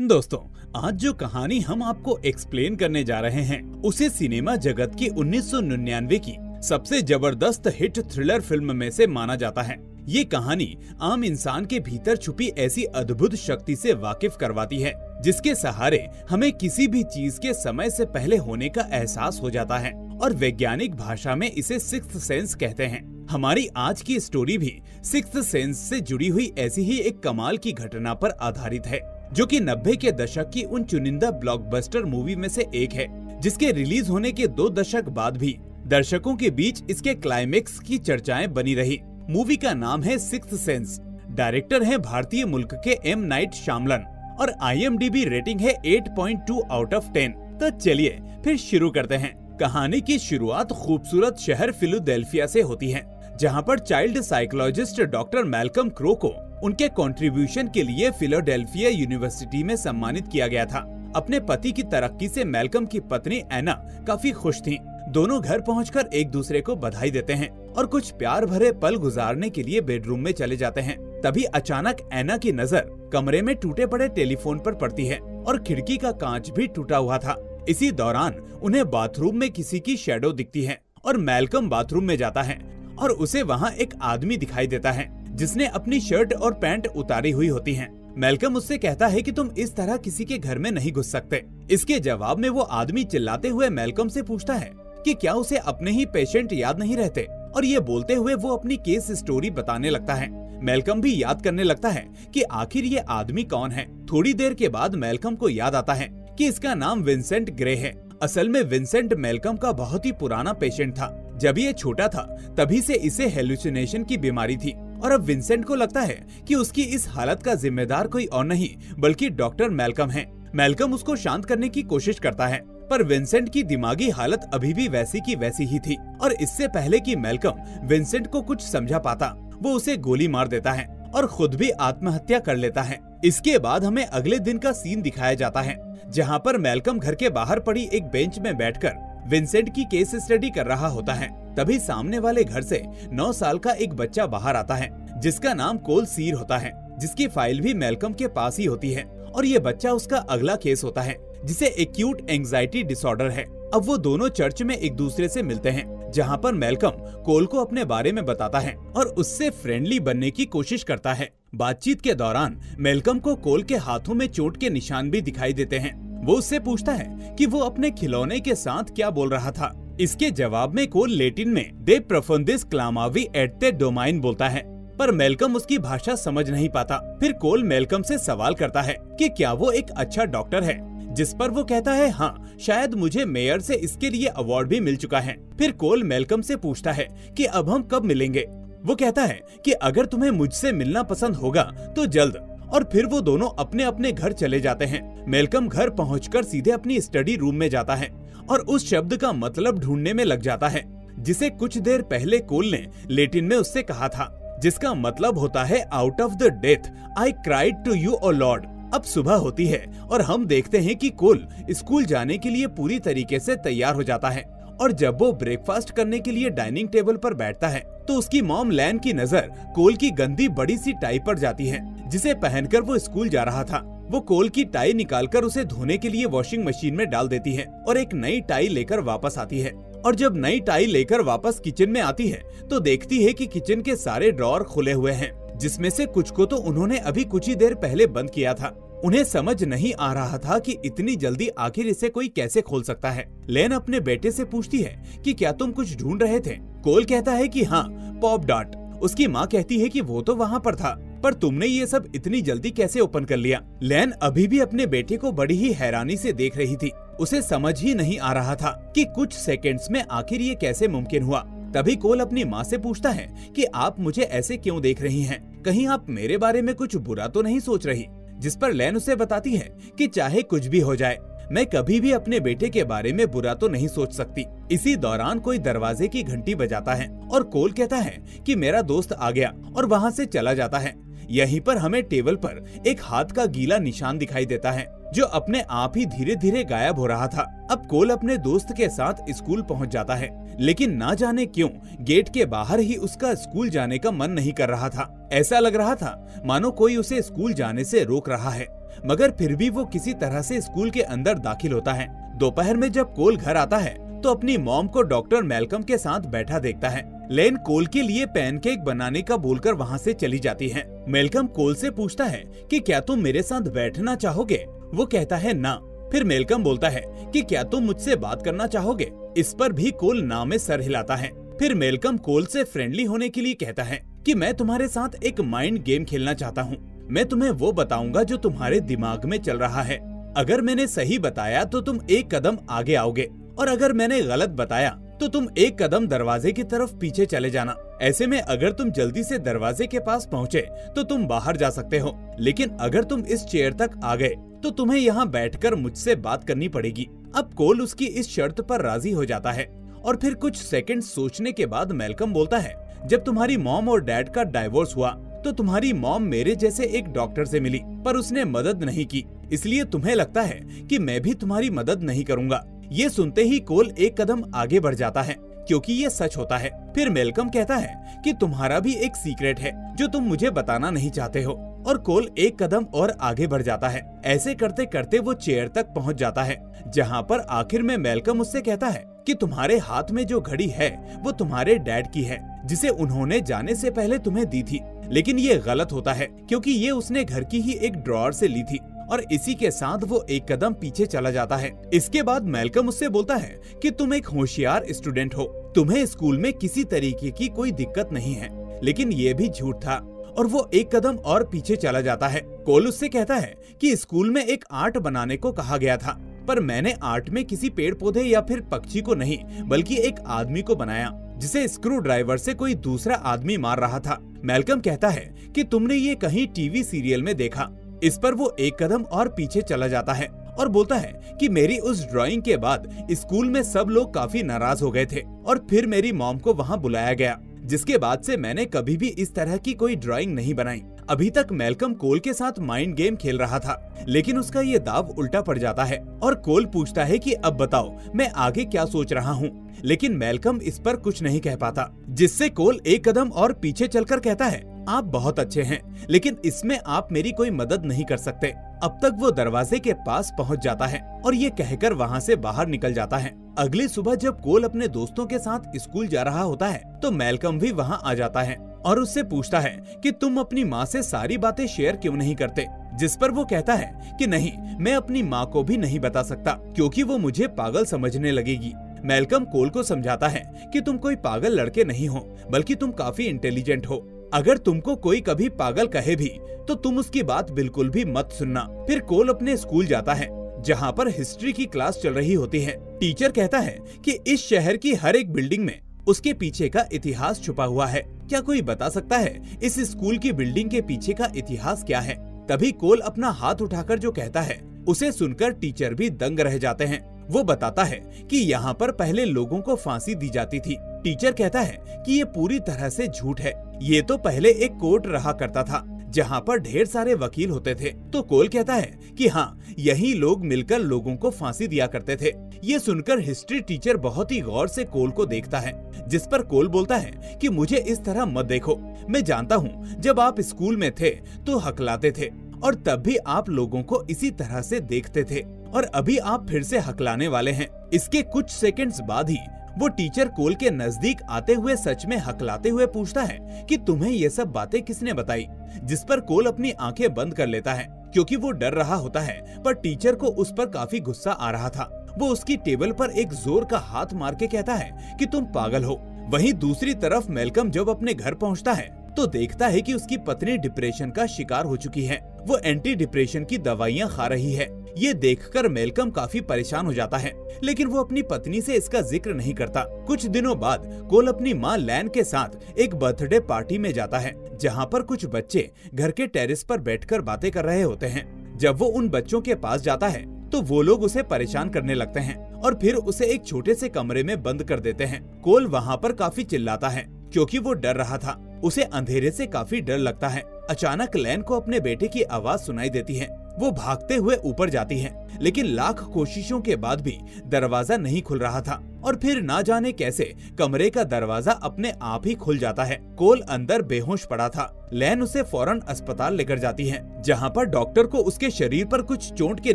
दोस्तों, आज जो कहानी हम आपको एक्सप्लेन करने जा रहे हैं उसे सिनेमा जगत की 1999 की सबसे जबरदस्त हिट थ्रिलर फिल्म में से माना जाता है। ये कहानी आम इंसान के भीतर छुपी ऐसी अद्भुत शक्ति से वाकिफ करवाती है जिसके सहारे हमें किसी भी चीज के समय से पहले होने का एहसास हो जाता है और वैज्ञानिक भाषा में इसे सिक्स्थ सेंस कहते हैं। हमारी आज की स्टोरी भी सिक्स्थ सेंस से जुड़ी हुई ऐसी ही एक कमाल की घटना पर आधारित है, जो कि 90 के दशक की उन चुनिंदा ब्लॉकबस्टर मूवी में से एक है जिसके रिलीज होने के 2 दशक बाद भी दर्शकों के बीच इसके क्लाइमेक्स की चर्चाएं बनी रही। मूवी का नाम है सिक्स्थ सेंस। डायरेक्टर है भारतीय मुल्क के एम नाइट श्यामलन और IMDb रेटिंग है 8.2 आउट ऑफ 10। तो चलिए फिर शुरू करते हैं। कहानी की शुरुआत खूबसूरत शहर फिलाडेल्फिया से होती है, जहां पर child psychologist doctor Malcolm crow को उनके कंट्रीब्यूशन के लिए फिलाडेल्फिया यूनिवर्सिटी में सम्मानित किया गया था। अपने पति की तरक्की से मैल्कम की पत्नी एना काफी खुश थीं। दोनों घर पहुंचकर एक दूसरे को बधाई देते हैं और कुछ प्यार भरे पल गुजारने के लिए बेडरूम में चले जाते हैं। तभी अचानक एना की नजर कमरे में टूटे पड़े टेलीफोन पर पड़ती है और खिड़की का कांच भी टूटा हुआ था। इसी दौरान उन्हें बाथरूम में किसी की शैडो दिखती है और मैल्कम बाथरूम में जाता है और उसे वहाँ एक आदमी दिखाई देता है जिसने अपनी शर्ट और पैंट उतारी हुई होती हैं। मैल्कम उससे कहता है कि तुम इस तरह किसी के घर में नहीं घुस सकते। इसके जवाब में वो आदमी चिल्लाते हुए मैल्कम से पूछता है कि क्या उसे अपने ही पेशेंट याद नहीं रहते, और ये बोलते हुए वो अपनी केस स्टोरी बताने लगता है। मैल्कम भी याद करने लगता है कि आखिर ये आदमी कौन है। थोड़ी देर के बाद मैल्कम को याद आता है कि इसका नाम विंसेंट ग्रे है। असल में विंसेंट मैल्कम का बहुत ही पुराना पेशेंट था। जब ये छोटा था तभी से इसे हेलुसिनेशन की बीमारी थी और अब विंसेंट को लगता है कि उसकी इस हालत का जिम्मेदार कोई और नहीं बल्कि डॉक्टर मैल्कम है। मैल्कम उसको शांत करने की कोशिश करता है, पर विंसेंट की दिमागी हालत अभी भी वैसी की वैसी ही थी और इससे पहले कि मैल्कम विंसेंट को कुछ समझा पाता, वो उसे गोली मार देता है और खुद भी आत्महत्या कर लेता है। इसके बाद हमें अगले दिन का सीन दिखाया जाता है, जहाँ पर मैल्कम घर के बाहर पड़ी एक बेंच में बैठकर विंसेंट की केस स्टडी कर रहा होता है। तभी सामने वाले घर से 9 साल का एक बच्चा बाहर आता है जिसका नाम कोल सीर होता है, जिसकी फाइल भी मैल्कम के पास ही होती है और ये बच्चा उसका अगला केस होता है जिसे एक्यूट एंजाइटी डिसऑर्डर है। अब वो दोनों चर्च में एक दूसरे से मिलते हैं, जहाँ पर मैल्कम कोल को अपने बारे में बताता है और उससे फ्रेंडली बनने की कोशिश करता है। बातचीत के दौरान मैल्कम को कोल के हाथों में चोट के निशान भी दिखाई देते हैं। वो उससे पूछता है कि वो अपने खिलौने के साथ क्या बोल रहा था। इसके जवाब में कोल लेटिन में दे प्रफुंदिस क्लामावी एट द डोमाइन बोलता है, पर मैल्कम उसकी भाषा समझ नहीं पाता। फिर कोल मैल्कम से सवाल करता है कि क्या वो एक अच्छा डॉक्टर है, जिस पर वो कहता है हाँ, शायद मुझे मेयर से इसके लिए अवार्ड भी मिल चुका है। फिर कोल मैल्कम से पूछता है कि अब हम कब मिलेंगे। वो कहता है कि अगर तुम्हें मुझसे मिलना पसंद होगा तो जल्द, और फिर वो दोनों अपने अपने घर चले जाते हैं। मैल्कम घर पहुंचकर सीधे अपनी स्टडी रूम में जाता है और उस शब्द का मतलब ढूंढने में लग जाता है जिसे कुछ देर पहले कोल ने लेटिन में उससे कहा था, जिसका मतलब होता है out of the death I cried to you O lord. अब सुबह होती है और हम देखते हैं कि कोल स्कूल जाने के लिए पूरी तरीके से तैयार हो जाता है और जब वो ब्रेकफास्ट करने के लिए डाइनिंग टेबल पर बैठता है तो उसकी मॉम लैन की नजर कोल की गंदी बड़ी सी टाई पर जाती है जिसे पहनकर वो स्कूल जा रहा था। वो कोल की टाई निकालकर उसे धोने के लिए वॉशिंग मशीन में डाल देती है और एक नई टाई लेकर वापस आती है। और जब नई टाई लेकर वापस किचन में आती है तो देखती है कि किचन के सारे ड्रॉर खुले हुए हैं, जिसमें से कुछ को तो उन्होंने अभी कुछ ही देर पहले बंद किया था। उन्हें समझ नहीं आ रहा था कि इतनी जल्दी आखिर इसे कोई कैसे खोल सकता है। लेन अपने बेटे से पूछती है कि क्या तुम कुछ ढूंढ रहे थे। कोल कहता है कि हाँ, पॉप डॉट। उसकी माँ कहती है कि वो तो वहाँ पर था, पर तुमने ये सब इतनी जल्दी कैसे ओपन कर लिया। लेन अभी भी अपने बेटे को बड़ी ही हैरानी से देख रही थी। उसे समझ ही नहीं आ रहा था कि कुछ सेकंड्स में आखिर ये कैसे मुमकिन हुआ। तभी कोल अपनी माँ से पूछता है कि आप मुझे ऐसे क्यों देख रही हैं? कहीं आप मेरे बारे में कुछ बुरा तो नहीं सोच रही? जिस पर लेन उसे बताती है कि चाहे कुछ भी हो जाए, मैं कभी भी अपने बेटे के बारे में बुरा तो नहीं सोच सकती। इसी दौरान कोई दरवाजे की घंटी बजाता है और कोल कहता है कि मेरा दोस्त आ गया और वहाँ से चला जाता है। यहीं पर हमें टेबल पर एक हाथ का गीला निशान दिखाई देता है जो अपने आप ही धीरे धीरे गायब हो रहा था। अब कोल अपने दोस्त के साथ स्कूल पहुंच जाता है, लेकिन ना जाने क्यों गेट के बाहर ही उसका स्कूल जाने का मन नहीं कर रहा था। ऐसा लग रहा था मानो कोई उसे स्कूल जाने से रोक रहा है। मगर फिर भी वो किसी तरह से स्कूल के अंदर दाखिल होता है। दोपहर में जब कोल घर आता है तो अपनी मॉम को डॉक्टर मैल्कम के साथ बैठा देखता है। लेन कोल के लिए पैनकेक बनाने का बोलकर वहाँ से चली जाती है। मैल्कम कोल से पूछता है कि क्या तुम मेरे साथ बैठना चाहोगे? वो कहता है ना। फिर मैल्कम बोलता है कि क्या तुम मुझसे बात करना चाहोगे? इस पर भी कोल ना में सर हिलाता है। फिर मैल्कम कोल से फ्रेंडली होने के लिए कहता है कि मैं तुम्हारे साथ एक माइंड गेम खेलना चाहता हूँ। मैं तुम्हें वो बताऊंगा जो तुम्हारे दिमाग में चल रहा है। अगर मैंने सही बताया तो तुम एक कदम आगे आओगे, और अगर मैंने गलत बताया तो तुम एक कदम दरवाजे की तरफ पीछे चले जाना। ऐसे में अगर तुम जल्दी से दरवाजे के पास पहुँचे तो तुम बाहर जा सकते हो, लेकिन अगर तुम इस चेयर तक आ गए तो तुम्हें यहाँ बैठकर मुझसे बात करनी पड़ेगी। अब कोल उसकी इस शर्त पर राजी हो जाता है, और फिर कुछ सेकंड सोचने के बाद मैल्कम बोलता है, जब तुम्हारी मॉम और डैड का डाइवोर्स हुआ तो तुम्हारी मॉम मेरे जैसे एक डॉक्टर से मिली, पर उसने मदद नहीं की, इसलिए तुम्हें लगता है कि मैं भी तुम्हारी मदद नहीं करूँगा। ये सुनते ही कोल एक कदम आगे बढ़ जाता है, क्योंकि ये सच होता है। फिर मैल्कम कहता है कि तुम्हारा भी एक सीक्रेट है जो तुम मुझे बताना नहीं चाहते हो, और कोल एक कदम और आगे बढ़ जाता है। ऐसे करते करते वो चेयर तक पहुंच जाता है, जहां पर आखिर में मैल्कम उससे कहता है कि तुम्हारे हाथ में जो घड़ी है वो तुम्हारे डैड की है, जिसे उन्होंने जाने से पहले तुम्हें दी थी। लेकिन ये गलत होता है, क्योंकि ये उसने घर की ही एक ड्रॉअर से ली थी। और इसी के साथ वो एक कदम पीछे चला जाता है। इसके बाद मैल्कम उससे बोलता है कि तुम एक होशियार स्टूडेंट हो, तुम्हें स्कूल में किसी तरीके की कोई दिक्कत नहीं है। लेकिन ये भी झूठ था, और वो एक कदम और पीछे चला जाता है। कोल उससे कहता है कि स्कूल में एक आर्ट बनाने को कहा गया था, पर मैंने आर्ट में किसी पेड़ पौधे या फिर पक्षी को नहीं, बल्कि एक आदमी को बनाया, जिसे स्क्रू ड्राइवर से कोई दूसरा आदमी मार रहा था। मैल्कम कहता है कि तुमने ये कहीं टीवी सीरियल में देखा। इस पर वो एक कदम और पीछे चला जाता है और बोलता है कि मेरी उस ड्राइंग के बाद स्कूल में सब लोग काफी नाराज हो गए थे, और फिर मेरी मॉम को वहाँ बुलाया गया, जिसके बाद से मैंने कभी भी इस तरह की कोई ड्राइंग नहीं बनाई। अभी तक मैल्कम कोल के साथ माइंड गेम खेल रहा था, लेकिन उसका ये दाव उल्टा पड़ जाता है, और कोल पूछता है कि अब बताओ मैं आगे क्या सोच रहा हूँ। लेकिन मैल्कम इस पर कुछ नहीं कह पाता, जिससे कोल एक कदम और पीछे चलकर कहता है, आप बहुत अच्छे हैं, लेकिन इसमें आप मेरी कोई मदद नहीं कर सकते। अब तक वो दरवाजे के पास पहुंच जाता है और ये कहकर वहां से बाहर निकल जाता है। अगली सुबह जब कोल अपने दोस्तों के साथ स्कूल जा रहा होता है तो मैल्कम भी वहां आ जाता है और उससे पूछता है कि तुम अपनी माँ से सारी बातें शेयर क्यों नहीं करते, जिस पर वो कहता है कि नहीं, मैं अपनी माँ को भी नहीं बता सकता, क्योंकि वो मुझे पागल समझने लगेगी। मैल्कम कोल को समझाता है कि तुम कोई पागल लड़के नहीं हो, बल्कि तुम काफी इंटेलिजेंट हो। अगर तुमको कोई कभी पागल कहे भी तो तुम उसकी बात बिल्कुल भी मत सुनना। फिर कोल अपने स्कूल जाता है, जहाँ पर हिस्ट्री की क्लास चल रही होती है। टीचर कहता है कि इस शहर की हर एक बिल्डिंग में उसके पीछे का इतिहास छुपा हुआ है। क्या कोई बता सकता है इस स्कूल की बिल्डिंग के पीछे का इतिहास क्या है? तभी कोल अपना हाथ उठाकर जो कहता है उसे सुनकर टीचर भी दंग रह जाते हैं। वो बताता है कि यहाँ पर पहले लोगों को फांसी दी जाती थी। टीचर कहता है कि ये पूरी तरह से झूठ है, ये तो पहले एक कोर्ट रहा करता था जहाँ पर ढेर सारे वकील होते थे। तो कोल कहता है कि हाँ, यही लोग मिलकर लोगों को फांसी दिया करते थे। ये सुनकर हिस्ट्री टीचर बहुत ही गौर से कोल को देखता है, जिस पर कोल बोलता है कि मुझे इस तरह मत देखो, मैं जानता हूँ जब आप स्कूल में थे तो हकलाते थे और तब भी आप लोगों को इसी तरह से देखते थे, और अभी आप फिर से हकलाने वाले हैं। इसके कुछ सेकंड्स बाद ही वो टीचर कोल के नजदीक आते हुए सच में हकलाते हुए पूछता है कि तुम्हें ये सब बातें किसने बताई, जिस पर कोल अपनी आंखें बंद कर लेता है, क्योंकि वो डर रहा होता है, पर टीचर को उस पर काफी गुस्सा आ रहा था। वो उसकी टेबल पर एक जोर का हाथ मार के कहता है कि तुम पागल हो। वहीं दूसरी तरफ मैल्कम जब अपने घर पहुंचता है तो देखता है कि उसकी पत्नी डिप्रेशन का शिकार हो चुकी है। वो एंटी डिप्रेशन की दवाइयाँ खा रही है। ये देखकर मैल्कम काफी परेशान हो जाता है, लेकिन वो अपनी पत्नी से इसका जिक्र नहीं करता। कुछ दिनों बाद कोल अपनी माँ लैन के साथ एक बर्थडे पार्टी में जाता है, जहाँ पर कुछ बच्चे घर के टेरेस पर बैठकर बातें कर रहे होते हैं। जब वो उन बच्चों के पास जाता है तो वो लोग उसे परेशान करने लगते हैं और फिर उसे एक छोटे से कमरे में बंद कर देते हैं। कोल वहाँ पर काफी चिल्लाता है, क्योंकि वो डर रहा था। उसे अंधेरे से काफी डर लगता है। अचानक लैन को अपने बेटे की आवाज सुनाई देती है। वो भागते हुए ऊपर जाती है, लेकिन लाख कोशिशों के बाद भी दरवाजा नहीं खुल रहा था। और फिर ना जाने कैसे कमरे का दरवाजा अपने आप ही खुल जाता है। कोल अंदर बेहोश पड़ा था। लैन उसे फौरन अस्पताल लेकर जाती है, जहाँ पर डॉक्टर को उसके शरीर पर कुछ चोट के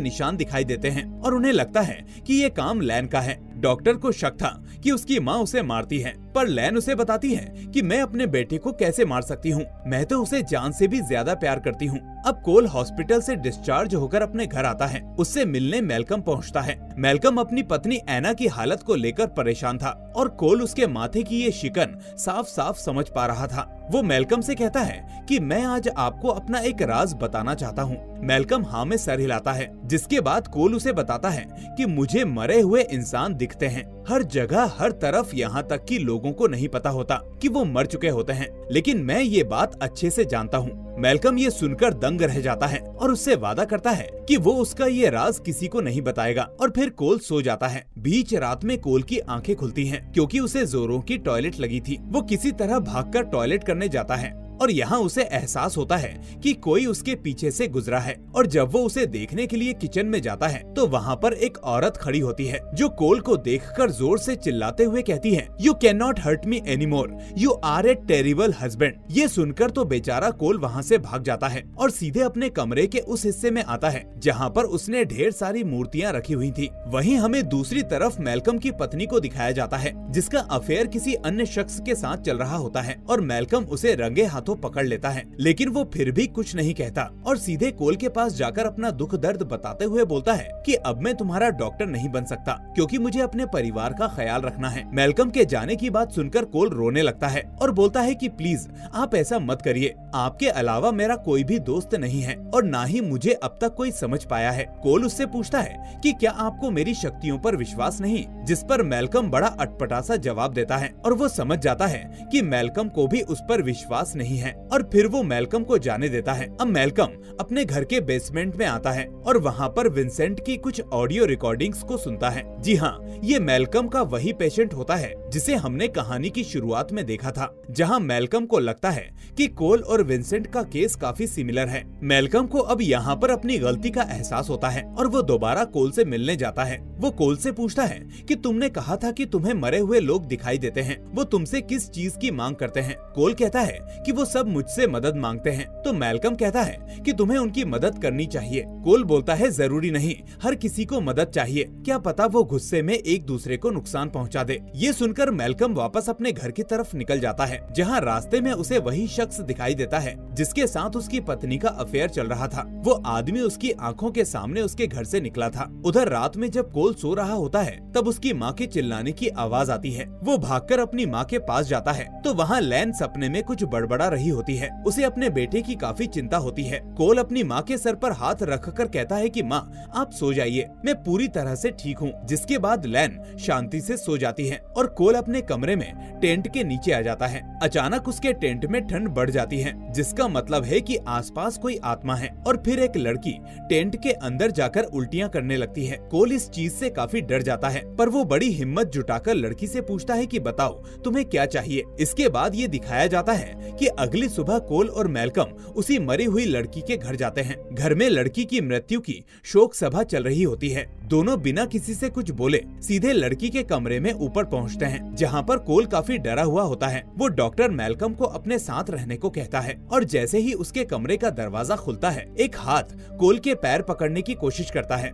निशान दिखाई देते हैं और उन्हें लगता है कि ये काम लैन का है। डॉक्टर को शक था कि उसकी माँ उसे मारती है, पर लैन उसे बताती है कि मैं अपने बेटे को कैसे मार सकती हूँ, मैं तो उसे जान से भी ज्यादा प्यार करती हूँ। अब कोल हॉस्पिटल से डिस्चार्ज होकर अपने घर आता है। उससे मिलने मैल्कम पहुँचता है। मैल्कम अपनी पत्नी एना की हालत को लेकर परेशान था और कोल उसके माथे की ये शिकन साफ साफ समझ पा रहा था। वो मैल्कम से कहता है कि मैं आज आपको अपना एक राज बताना चाहता हूँ। मैल्कम हाँ में सर हिलाता है, जिसके बाद कोल उसे बताता है कि मुझे मरे हुए इंसान दिखते हैं हर जगह, हर तरफ, यहाँ तक कि लोगों को नहीं पता होता कि वो मर चुके होते हैं, लेकिन मैं ये बात अच्छे से जानता हूँ। मैल्कम ये सुनकर दंग रह जाता है और उससे वादा करता है कि वो उसका ये राज किसी को नहीं बताएगा और फिर कोल सो जाता है। बीच रात में कोल की आंखें खुलती हैं क्योंकि उसे जोरों की टॉयलेट लगी थी। वो किसी तरह भागकर टॉयलेट करने जाता है और यहाँ उसे एहसास होता है कि कोई उसके पीछे से गुजरा है और जब वो उसे देखने के लिए किचन में जाता है तो वहाँ पर एक औरत खड़ी होती है जो कोल को देखकर जोर से चिल्लाते हुए कहती है, "You cannot hurt me anymore. You are a terrible husband." ये सुनकर तो बेचारा कोल वहाँ से भाग जाता है और सीधे अपने कमरे के उस हिस्से में आता है जहाँ पर उसने ढेर सारी मूर्तियाँ रखी हुई थी। वहीं हमें दूसरी तरफ मैल्कम की पत्नी को दिखाया जाता है जिसका अफेयर किसी अन्य शख्स के साथ चल रहा होता है और मैल्कम उसे रंगे हाथों पकड़ लेता है, लेकिन वो फिर भी कुछ नहीं कहता और सीधे कोल के पास जाकर अपना दुख दर्द बताते हुए बोलता है कि अब मैं तुम्हारा डॉक्टर नहीं बन सकता क्योंकि मुझे अपने परिवार का ख्याल रखना है। मैल्कम के जाने की बात सुनकर कोल रोने लगता है और बोलता है कि प्लीज आप ऐसा मत करिए, आपके अलावा मेरा कोई भी दोस्त नहीं है और ना ही मुझे अब तक कोई समझ पाया है। कोल उससे पूछता है कि क्या आपको मेरी शक्तियों पर विश्वास नहीं, जिस पर मैल्कम बड़ा अटपटा सा जवाब देता है और वो समझ जाता है कि मैल्कम को भी उस पर विश्वास नहीं है और फिर वो मैल्कम को जाने देता है। अब मैल्कम अपने घर के बेसमेंट में आता है और वहाँ पर विंसेंट की कुछ ऑडियो रिकॉर्डिंग्स को सुनता है। जी हाँ, ये मैल्कम का वही पेशेंट होता है जिसे हमने कहानी की शुरुआत में देखा था, जहाँ मैल्कम को लगता है कि कोल और विंसेंट का केस काफी सिमिलर है। मैल्कम को अब यहाँ पर अपनी गलती का एहसास होता है और वो दोबारा कोल से मिलने जाता है। वो कोल से पूछता है कि तुमने कहा था कि तुम्हें मरे हुए लोग दिखाई देते हैं, वो तुमसे किस चीज की मांग करते हैं? कोल कहता है कि वो सब मुझसे मदद मांगते हैं। तो मैल्कम कहता है कि तुम्हें उनकी मदद करनी चाहिए। कोल बोलता है जरूरी नहीं, हर किसी को मदद चाहिए, क्या पता वो गुस्से में एक दूसरे को नुकसान पहुंचा दे। ये सुनकर मैल्कम वापस अपने घर की तरफ निकल जाता है, जहां रास्ते में उसे वही शख्स दिखाई देता है जिसके साथ उसकी पत्नी का अफेयर चल रहा था। वो आदमी उसकी आंखों के सामने उसके घर से निकला था। उधर रात में जब कोल सो रहा होता है तब उसकी माँ के चिल्लाने की आवाज आती है। वो भागकर अपनी माँ के पास जाता है तो वहाँ लैन सपने में कुछ बड़बड़ा रही होती है। उसे अपने बेटे की काफी चिंता होती है। कोल अपनी माँ के सर पर हाथ रखकर कहता है कि माँ आप सो जाइए, मैं पूरी तरह से ठीक हूँ। जिसके बाद लैन शांति से सो जाती है और कोल अपने कमरे में टेंट के नीचे आ जाता है। अचानक उसके टेंट में ठंड बढ़ जाती है, जिसका मतलब है कि आसपास कोई आत्मा है और फिर एक लड़की टेंट के अंदर जाकर उल्टियाँ करने लगती है। कोल इस चीज से काफी डर जाता है, पर वो बड़ी हिम्मत जुटाकर लड़की से पूछता है कि बताओ तुम्हें क्या चाहिए। इसके बाद ये दिखाया जाता है कि अगली सुबह कोल और मैल्कम उसी मरी हुई लड़की के घर जाते हैं। घर में लड़की की मृत्यु की शोक सभा चल रही होती है। दोनों बिना किसी से कुछ बोले सीधे लड़की के कमरे में ऊपर पहुंचते हैं, जहां पर कोल काफी डरा हुआ होता है। वो डॉक्टर मैल्कम को अपने साथ रहने को कहता है और जैसे ही उसके कमरे का दरवाजा खुलता है एक हाथ कोल के पैर पकड़ने की कोशिश करता है।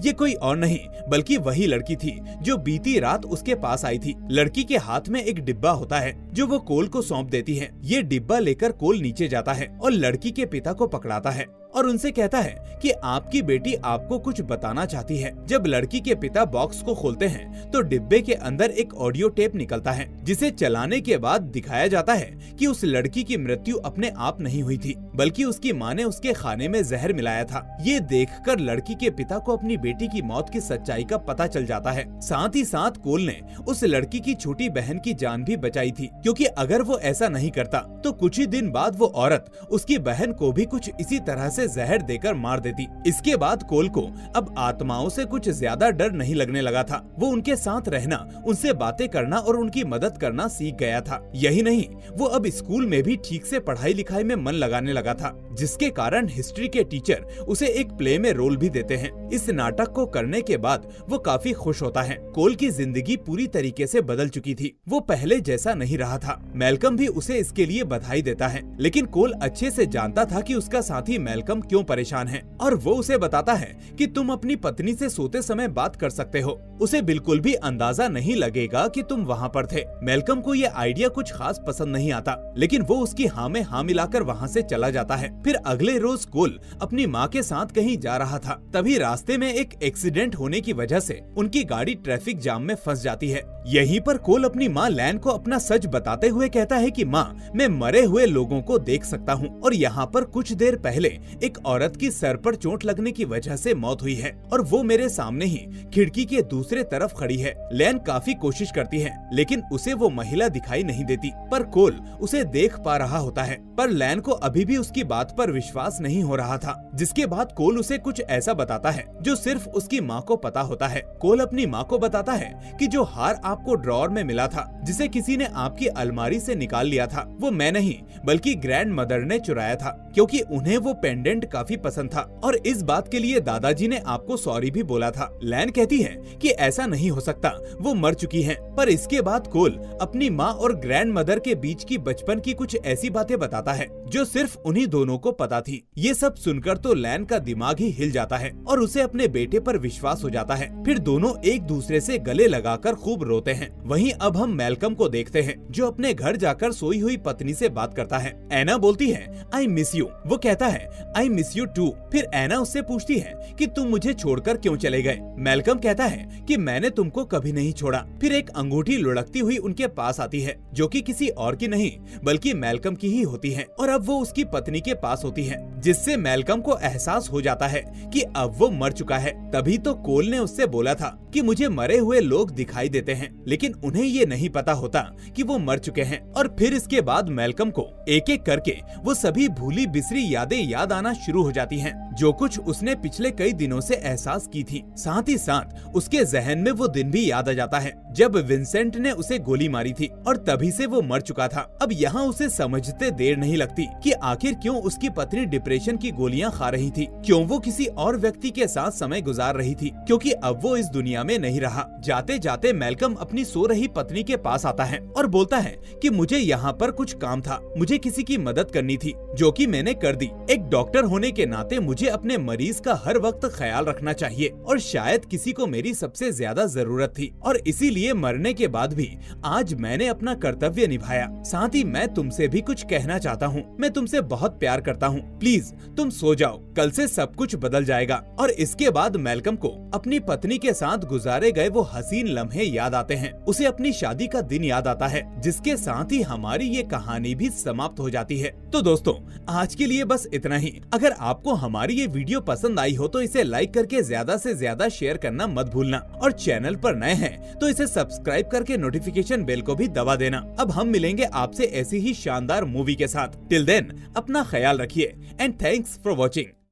ये कोई और नहीं बल्कि वही लड़की थी जो बीती रात उसके पास आई थी। लड़की के हाथ में एक डिब्बा होता है जो वो कोल को सौंप देती है। ये डिब्बा लेकर कोल नीचे जाता है और लड़की के पिता को पकड़ाता है और उनसे कहता है कि आपकी बेटी आपको कुछ बताना चाहती है। जब लड़की के पिता बॉक्स को खोलते हैं तो डिब्बे के अंदर एक ऑडियो टेप निकलता है, जिसे चलाने के बाद दिखाया जाता है कि उस लड़की की मृत्यु अपने आप नहीं हुई थी बल्कि उसकी माँ ने उसके खाने में जहर मिलाया था। ये देखकर लड़की के पिता को अपनी बेटी की मौत की सच्चाई का पता चल जाता है। साथ ही साथ कोल ने उस लड़की की छोटी बहन की जान भी बचाई थी, क्योंकि अगर वो ऐसा नहीं करता तो कुछ ही दिन बाद वो औरत उसकी बहन को भी कुछ इसी तरह से जहर देकर मार देती। इसके बाद कोल को अब आत्माओं उसे कुछ ज्यादा डर नहीं लगने लगा था। वो उनके साथ रहना, उनसे बातें करना और उनकी मदद करना सीख गया था। यही नहीं, वो अब स्कूल में भी ठीक से पढ़ाई लिखाई में मन लगाने लगा था, जिसके कारण हिस्ट्री के टीचर उसे एक प्ले में रोल भी देते हैं। इस नाटक को करने के बाद वो काफी खुश होता है। कोल की जिंदगी पूरी तरीके से बदल चुकी थी, वो पहले जैसा नहीं रहा था। मैल्कम भी उसे इसके लिए बधाई देता है, लेकिन कोल अच्छे से जानता था कि उसका साथी मैल्कम क्यों परेशान है, और वो उसे बताता है कि तुम अपनी पत्नी से सोते समय बात कर सकते हो, उसे बिल्कुल भी अंदाजा नहीं लगेगा कि तुम वहाँ पर थे। मैल्कम को ये आइडिया कुछ खास पसंद नहीं आता, लेकिन वो उसकी हाँ में हाँ मिलाकर वहाँ से चला जाता है। फिर अगले रोज कोल अपनी माँ के साथ कहीं जा रहा था, तभी रास्ते में एक एक्सीडेंट होने की वजह से उनकी गाड़ी ट्रैफिक जाम में फंस जाती है। यहीं पर कोल अपनी माँ लैन को अपना सच बताते हुए कहता है कि माँ, मैं मरे हुए लोगों को देख सकता हूँ, और यहाँ पर कुछ देर पहले एक औरत की सर पर चोट लगने की वजह से मौत हुई है, और वो मेरे सामने ही खिड़की के दूसरे तरफ खड़ी है। लैन काफी कोशिश करती है, लेकिन उसे वो महिला दिखाई नहीं देती, पर कोल उसे देख पा रहा होता है। पर लैन को अभी भी उसकी बात पर विश्वास नहीं हो रहा था, जिसके बाद कोल उसे कुछ ऐसा बताता है जो सिर्फ उसकी माँ को पता होता है। कोल अपनी माँ को बताता है कि जो हार आपको ड्रॉअर में मिला था, जिसे किसी ने आपकी अलमारी से निकाल लिया था, वो मैं नहीं बल्कि ग्रैंड मदर ने चुराया था, क्योंकि उन्हें वो पेंडेंट काफी पसंद था, और इस बात के लिए दादाजी ने आपको सॉरी भी बोला था। लैन कहती है कि ऐसा नहीं हो सकता, वो मर चुकी हैं। पर इसके बाद कोल अपनी माँ और ग्रैंड मदर के बीच की बचपन की कुछ ऐसी बातें बताता है जो सिर्फ उन्हीं दोनों को पता थी। ये सब सुनकर तो लैन का दिमाग ही हिल जाता है और उसे अपने बेटे पर विश्वास हो जाता है। फिर दोनों एक दूसरे से गले लगाकर खूब रोते हैं। वहीं अब हम मैल्कम को देखते हैं, जो अपने घर जाकर सोई हुई पत्नी से बात करता है। एना बोलती है आई मिस यू, वो कहता है आई मिस यू टू। फिर एना उससे पूछती है कि तुम मुझे छोड़कर क्यों चले गए। मैल्कम कहता है कि मैंने तुमको कभी नहीं छोड़ा। फिर एक अंगूठी लुढ़कती हुई उनके पास आती है, जो कि किसी और की नहीं बल्कि मैल्कम की ही होती है, और अब वो उसकी पत्नी के पास होती है, जिससे मैल्कम को एहसास हो जाता है कि अब वो मर चुका है। तभी तो कोल ने उससे बोला था कि मुझे मरे हुए लोग दिखाई देते हैं, लेकिन उन्हें ये नहीं पता होता कि वो मर चुके हैं। और फिर इसके बाद मैल्कम को एक एक करके वो सभी भूली बिसरी यादें याद आना शुरू हो जाती हैं, जो कुछ उसने पिछले कई दिनों से एहसास की थी। साथ ही साथ उसके जहन में वो दिन भी याद आ जाता है जब विंसेंट ने उसे गोली मारी थी, और तभी से वो मर चुका था। अब यहाँ उसे समझते देर नहीं लगती कि आखिर क्यों उसकी पत्नी डिप्रेशन की गोलियां खा रही थी, क्यों वो किसी और व्यक्ति के साथ समय गुजार रही थी, क्योंकि अब वो इस दुनिया में नहीं रहा। जाते जाते मैल्कम अपनी सो रही पत्नी के पास आता है और बोलता है कि मुझे यहाँ पर कुछ काम था, मुझे किसी की मदद करनी थी, जो कि मैंने कर दी। एक डॉक्टर होने के नाते मुझे अपने मरीज का हर वक्त ख्याल रखना चाहिए, और शायद किसी को मेरी सबसे ज्यादा जरूरत थी, और इसीलिए मरने के बाद भी आज मैंने अपना कर्तव्य निभाया। साथ ही मैं तुमसे भी कुछ कहना चाहता हूँ, मैं तुमसे बहुत प्यार करता हूँ, प्लीज तुम सो जाओ, कल से सब कुछ बदल जाएगा। और इसके बाद मैल्कम को अपनी पत्नी के साथ गुजारे गए वो हसीन लम्हे याद आते हैं। उसे अपनी शादी का दिन याद आता है, जिसके साथ ही हमारी ये कहानी भी समाप्त हो जाती है। तो दोस्तों, आज के लिए बस इतना ही। अगर आपको हमारी ये वीडियो पसंद आई हो तो इसे लाइक करके ज्यादा से ज्यादा शेयर करना मत भूलना, और चैनल पर नए हैं तो इसे सब्सक्राइब करके नोटिफिकेशन बेल को भी दबा देना। अब हम मिलेंगे आपसे ऐसी ही शानदार मूवी के साथ। टिल देन अपना ख्याल रखिए, एंड थैंक्स फॉर वॉचिंग।